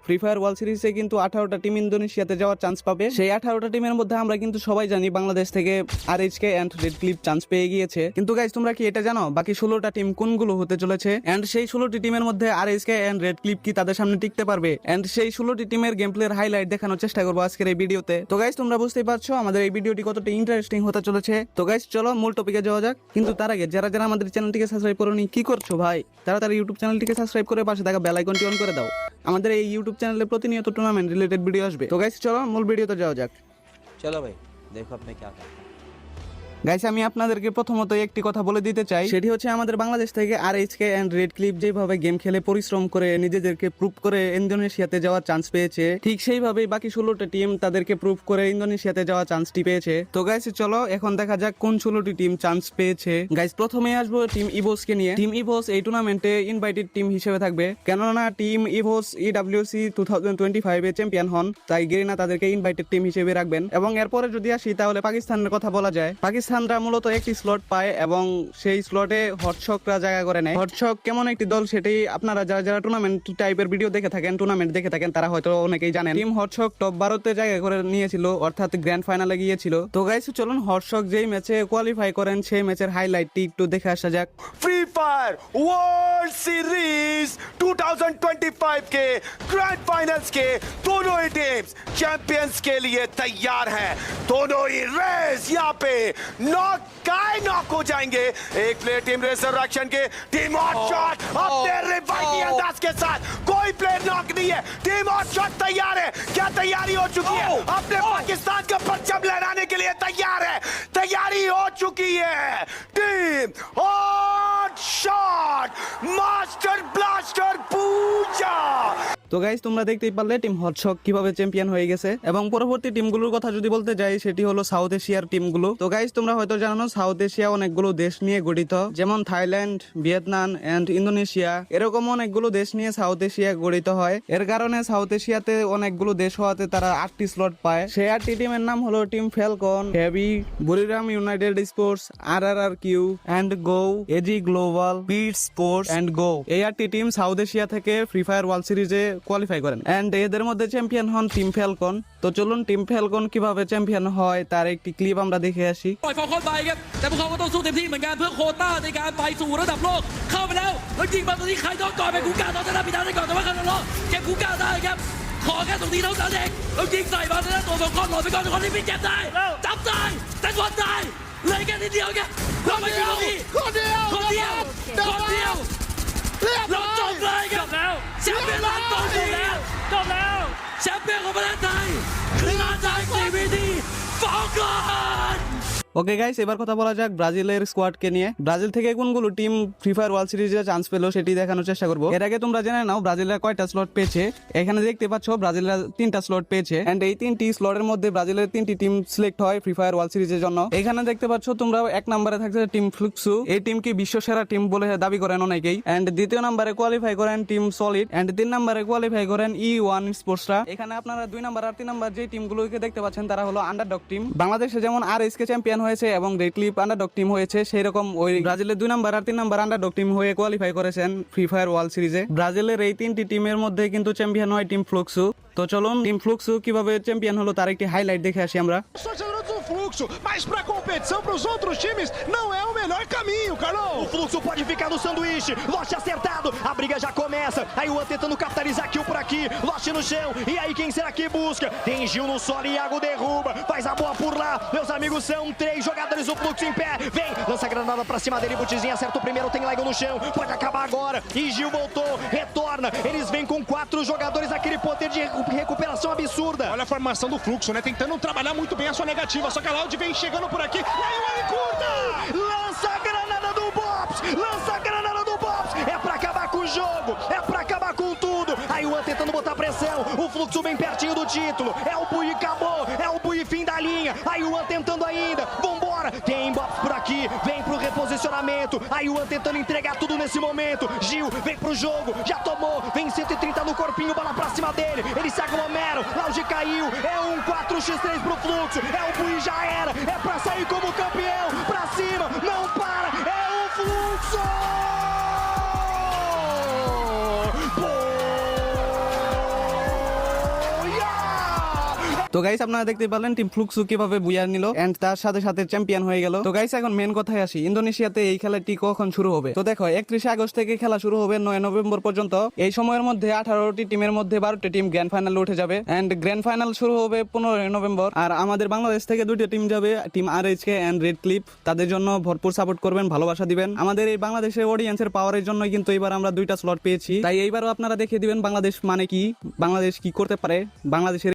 Free Fire World সিরিজে কিন্তু 18টা team ইন্দোনেশিয়াতে যাওয়ার চান্স পাবে। সেই 18টা টিমের মধ্যে আমরা কিন্তু সবাই জানি বাংলাদেশ থেকে আরএইচকে এন্ড রেড ক্লিপ চান্স পেয়ে গিয়েছে। কিন্তু গাইস তোমরা কি এটা জানো বাকি 16টা টিম কোনগুলো হতে চলেছে? এন্ড সেই 16টি টিমের মধ্যে আরএইচকে এন্ড রেড ক্লিপ কি তাদের সামনে টিকতে পারবে? এন্ড সেই 16টি টিমের গেম প্লের হাইলাইট দেখানোর চেষ্টা করবো আজকের এই ভিডিওতে। তো গাইস তোমরা বুঝতেই পারছো আমাদের এই ভিডিওটি কতটা ইন্টারেস্টিং হতে চলেছে। তো গাইস চলো মূল টপিকে যাওয়া যাক। কিন্তু তার আগে যারা যারা আমাদের চ্যানেলটিকে সাবস্ক্রাইব করোনি কি করছো ভাই? তাড়াতাড়ি ইউটিউব চ্যানেলটিকে সাবস্ক্রাইব করে পাশে থাকা বেল আইকনটি অন করে দাও। আমাদের এই ইউটিউব চ্যানেলে প্রতিনিয়ত টুর্নামেন্ট রিলেটেড ভিডিও আসবে। তো গাইস চলো মূল ভিডিওতে যাওয়া যাক। चलो भाई देखो अपने क्या करते हैं। গাইস আমি আপনাদেরকে প্রথমত একটি কথা বলে দিতে চাই, সেটি হচ্ছে আমাদের বাংলাদেশ থেকে আরএইচকে এন্ড রেড ক্লিপ যেভাবে গেম খেলে পরিশ্রম করে নিজেদেরকে প্রুভ করে ইন্দোনেশিয়াতে যাওয়ার চান্স পেয়েছে, ঠিক সেইভাবেই বাকি 16টা টিম তাদেরকে প্রুভ করে ইন্দোনেশিয়াতে যাওয়ার চান্সটি পেয়েছে। তো গাইস চলো এখন দেখা যাক কোন 16টি টিম চান্স পেয়েছে। গাইস প্রথমে আসবো টিম ইভোসকে নিয়ে। টিম ইভোস এই টুর্নামেন্টে ইনভাইটেড টিম হিসেবে থাকবে, কেননা টিম ইভোস ইডব্লিউসি 2025 এ চ্যাম্পিয়ন হন, তাই গেরিনা তাদেরকে ইনভাইটেড টিম হিসেবে রাখবেন। এবং এরপরে যদি আসি তাহলে পাকিস্তানের কথা বলা যায়। পাকিস্তানরা মূলত একটি স্লট পায় এবং সেই স্লটে হটশকরা জায়গা করে নেয়। হটশক কেমন একটি দল সেটি আপনারা যারা যারা টুর্নামেন্ট টাইপের ভিডিও দেখে থাকেন, টুর্নামেন্ট দেখে থাকেন, তারা হয়তো অনেকেই জানেন। টিম হটশক টপ 12তে জায়গা করে নিয়েছিল, অর্থাৎ গ্র্যান্ড ফাইনালে গিয়েছিল। তো গাইস চলুন হটশক যেই ম্যাচে কোয়ালিফাই করেন সেই ম্যাচের হাইলাইটটি একটু দেখে আসা যাক। फ्री फायर वर्ल्ड सीरीज 2025 के ग्रैंड फाइनल्स के दोनों ही टीम्स चैंपियंस के लिए तैयार हैं। दोनों ही रेस यहाँ पे नॉक हो जाएंगे। एक प्लेयर टीम रेजरक्शन के टीम हॉट शॉट अपने रिवाइवल अंदाज के साथ, कोई प्लेयर नॉक नहीं है, टीम हॉट शॉट तैयार है। क्या तैयारी हो चुकी है? अपने पाकिस्तान का परचम लहराने के लिए तैयार है, तैयारी हो चुकी है। Team hot shot master blaster Puja. তো গাইস তোমরা দেখতেই পারলে টিম হটশক কিভাবে চ্যাম্পিয়ন হয়ে গেছে। এবং পরবর্তী টিমগুলোর কথা যদি বলতে যাই সেটি হলো সাউথ এশিয়ার টিমগুলো। তো গাইস তোমরা হয়তো জানো সাউথ এশিয়া অনেকগুলো দেশ নিয়ে গঠিত, যেমন থাইল্যান্ড, ভিয়েতনাম এন্ড ইন্দোনেশিয়া, এরকম অনেকগুলো দেশ নিয়ে সাউথ এশিয়া গঠিত হয়। এর কারণে সাউথ এশিয়াতে অনেকগুলো দেশ হওয়াতে তারা 8টি স্লট পায়। সেই 8টি টিমের নাম হলো team Falcon, Heavy, Buriram United sports, RRRQ and go, AG Global, bit sports and go. এই 8টি টিম সাউথ এশিয়া থেকে ফ্রি ফায়ার ওয়ার্ল্ড সিরিজে কোয়ালিফাই করেন এন্ড এদের মধ্যে চ্যাম্পিয়ন হন টিম ফ্যালকন। তো চলুন টিম ফ্যালকন কিভাবে চ্যাম্পিয়ন হয় তার একটি ক্লিপ আমরা দেখে আসি। ปล่อยฟอลคอนไปครับแต่พวกเขาก็ต้องสู้เต็มที่เหมือนกันเพื่อโควต้าในการไปสู่ระดับโลกเข้าไปแล้วแล้วยิงมาตรงนี้ใครโดนก่อนเป็นกูกาตอนจะได้พิธาได้ก่อนแต่ว่าคาร์โลเก็บกูกาได้ครับขอแค่ตรงนี้เท่านั้นเองแล้วยิงใส่มาแล้วตัวฟอลคอนหล่นไปก่อนคนที่พี่เก็บได้จับได้แต่ส่วนได้เลยแค่นิดเดียวครับเราไปอยู่ตรงนี้คนเดียวเราจบเลยครับแชมเปี้ยนล้านตอนจบแล้วแชมเปี้ยนของประเทศไทยคือลานไทย CVD ฟอลคอน ওকে গাইস এবার কথা বলা যাক ব্রাজিলের স্কোয়াডকে নিয়ে। ব্রাজিল থেকে কোনগুলো টিম ফ্রি ফায়ার ওয়ার্ল্ড সিরিজে চান্স পেলো সেটি দেখানোর চেষ্টা করব। এর আগে তোমরা জেনে নাও ব্রাজিলের কয়টা স্লট পেয়েছে। এখানে দেখতে পাচ্ছ ব্রাজিলের 3টা স্লট পেয়েছে এন্ড এই 3টি স্লটের মধ্যে ব্রাজিলের 3টি টিম সিলেক্ট হয় ফ্রি ফায়ার ওয়ার্ল্ড সিরিজের জন্য। এখানে দেখতে পাচ্ছ তোমরা 1 নম্বরে থাকছে টিম ফ্লুক্সু, এই টিমকে বিশ্ব সেরা টিম বলে দাবি করেন অনেকেই। এন্ড দ্বিতীয় নম্বরে কোয়ালিফাই করেন টিম সলিড এন্ড 3 নম্বরে কোয়ালিফাই করেন E1 স্পোর্টসরা। এখানে আপনারা 2 নম্বর আর 3 নম্বর যে টিমগুলোকে দেখতে পাচ্ছেন তারা হলো আন্ডারডগ টিম। বাংলাদেশে যেমন আরএসকে চ্যাম্পিয়ন হয়েছে এবং ক্লিপ আন্ডারডগ টিম হয়েছে, সেই রকম ওই ব্রাজিলের 2 নম্বর আর 3 নম্বর আন্ডারডগ টিম হয়ে কোয়ালিফাই করেছেন ফ্রি ফায়ার ওয়ার্ল্ড সিরিজে। ব্রাজিলের এই 3টি টিমের মধ্যে কিন্তু চ্যাম্পিয়ন হয় টিম ফ্লুক্সু। তো চলুন টিম ফ্লুক্সু কিভাবে চ্যাম্পিয়ন হলো তার একটি হাইলাইট দেখে আসি আমরা। Só generando um fluxo, mas pra competição, pros outros times, não é o melhor caminho, Carlão. O fluxo pode ficar no sanduíche. Lost acertado, a briga já começa. Aí o An tentando capitalizar kill por aqui. Lost no chão, e aí quem será que busca? Tem Gil no solo, Iago derruba. Faz a boa por lá, meus amigos, são 3 jogadores do fluxo em pé. Vem, lança a granada pra cima dele, Butizinho acerta o primeiro, tem Lego no chão. Pode acabar agora, e Gil voltou, retorna. Eles vêm com 4 jogadores, aquele poder de recuperação absurda. Olha a formação do fluxo, né? Tentando trabalhar muito bem a sua negativa. Só que a Loud vem chegando por aqui. E aí o Ari curta! Lança a granada do Bops! Lança a granada do Bops! É pra acabar com o jogo! É pra acabar com tudo! Aí o An tentando botar pressão. O fluxo bem pertinho do título. É o Bui acabou. É o Bui fim da linha. Aí o An tentando ainda. Vambora! Tem Bops por aqui. Vem pro reposicionamento. Aí o An tentando entregar tudo nesse momento. Gil vem pro jogo. Já tomou. Vem 130 no corpinho. Bola pra cima dele. Eles se aglomeram. Loud caiu. É um 4x3 pro fluxo. É o Bui já era. É pra sair como campeão. Pra cima. Não para. É o fluxo! তো guys আপনারা দেখতে পারলেন team ফ্লুক্সু কিভাবে বুইয়া নিল and তার সাথে সাথে champion হয়ে গেল। তো গাইস এখন মেন কথায় আসি, ইন্দোনেশিয়াতে এই খেলাটি কখন শুরু হবে? তো দেখো 31 আগস্ট থেকে খেলা শুরু হবে 9 নভেম্বর পর্যন্ত। এই সময়ের মধ্যে 18টি টিমের মধ্যে 12টি টিম গ্র্যান্ড ফাইনালে উঠে যাবে এন্ড গ্র্যান্ড ফাইনাল শুরু হবে 15 নভেম্বর। আর আমাদের বাংলাদেশ থেকে 2টি টিম যাবে, টিম আরএইচকে এন্ড রেড ক্লিপ। তাদের জন্য ভরপুর সাপোর্ট করবেন, ভালোবাসা দিবেন। আমাদের এই বাংলাদেশের অডিয়েন্সের পাওয়ারের জন্য কিন্তু এবার আমরা 2টা স্লট পেয়েছি, তাই এইবারও আপনারা দেখিয়ে দিবেন বাংলাদেশ মানে কি, বাংলাদেশ কি করতে পারে, বাংলাদেশের